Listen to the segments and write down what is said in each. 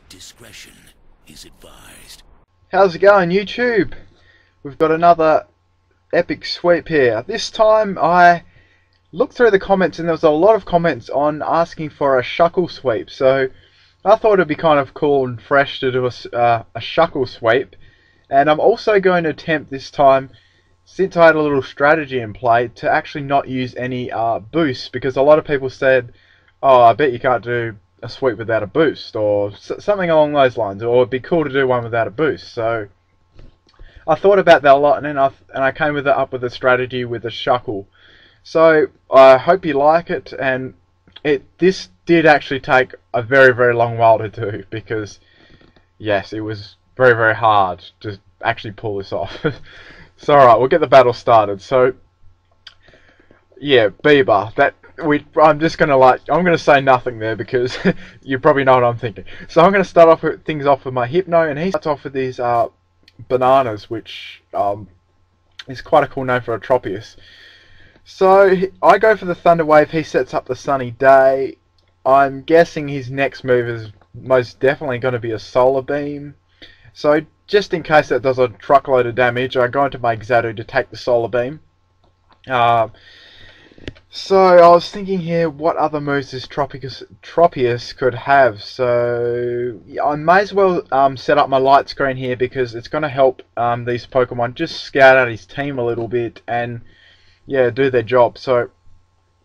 Discretion is advised. How's it going, YouTube? We've got another epic sweep here. This time I looked through the comments and there was a lot of comments on asking for a Shuckle sweep, so I thought it'd be kind of cool and fresh to do a Shuckle sweep. And I'm also going to attempt this time, since I had a little strategy in play, to actually not use any boosts, because a lot of people said, oh, I bet you can't do a sweep without a boost, or something along those lines, or it'd be cool to do one without a boost. So I thought about that a lot, and then I came up with a strategy with a Shuckle. So I hope you like it, and this did actually take a very long while to do, because yes, it was very hard to actually pull this off. So alright, we'll get the battle started. So yeah, Bieber. I'm gonna say nothing there because you probably know what I'm thinking. So I'm gonna start off with things off with my Hypno, and he starts off with these bananas, which is quite a cool name for a Tropius. So I go for the Thunder Wave. He sets up the Sunny Day. I'm guessing his next move is most definitely going to be a Solar Beam. So just in case that does a truckload of damage, I go into my Xatu to take the Solar Beam. So I was thinking here, what other moves this Tropius could have. So yeah, I may as well set up my light screen here, because it's going to help these Pokemon just scout out his team a little bit and yeah, do their job. So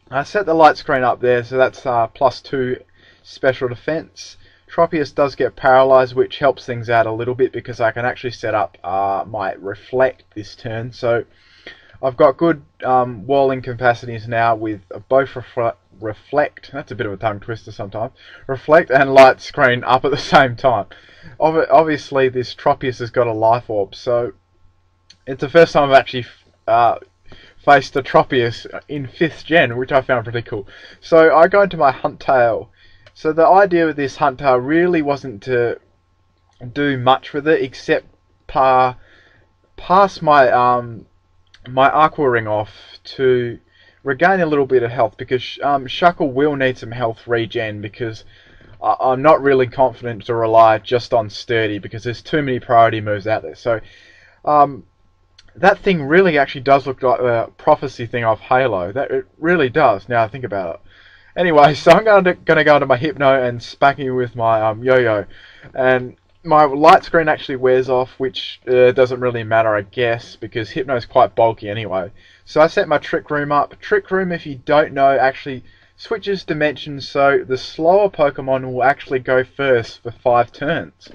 I set the light screen up there, so that's +2 special defense. Tropius does get paralyzed, which helps things out a little bit, because I can actually set up my Reflect this turn. So I've got good walling capacities now with both Reflect, that's a bit of a tongue twister sometimes, Reflect and Light Screen up at the same time. Obviously this Tropius has got a Life Orb, so it's the first time I've actually faced a Tropius in 5th gen, which I found pretty cool. So I go into my Huntail. So the idea with this Huntail really wasn't to do much with it, except pass my my Aqua Ring off to regain a little bit of health, because Shuckle will need some health regen, because I'm not really confident to rely just on Sturdy, because there's too many priority moves out there. So that thing really actually does look like the prophecy thing of Halo. That it really does, now I think about it. Anyway, so I'm gonna go into my Hypno and spacky with my Yo-Yo, and my light screen actually wears off, which doesn't really matter, I guess, because Hypno is quite bulky anyway. So I set my Trick Room up. Trick Room, if you don't know, actually switches dimensions, so the slower Pokemon will actually go first for 5 turns.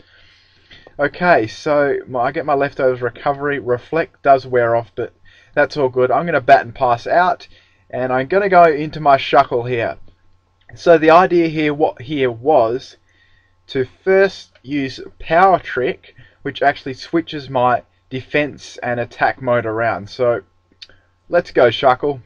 Okay, so I get my leftovers Recovery. Reflect does wear off, but that's all good. I'm going to bat and pass out, and I'm going to go into my Shuckle here. So the idea here was to first use Power Trick, which actually switches my defense and attack mode around. So let's go, Shuckle.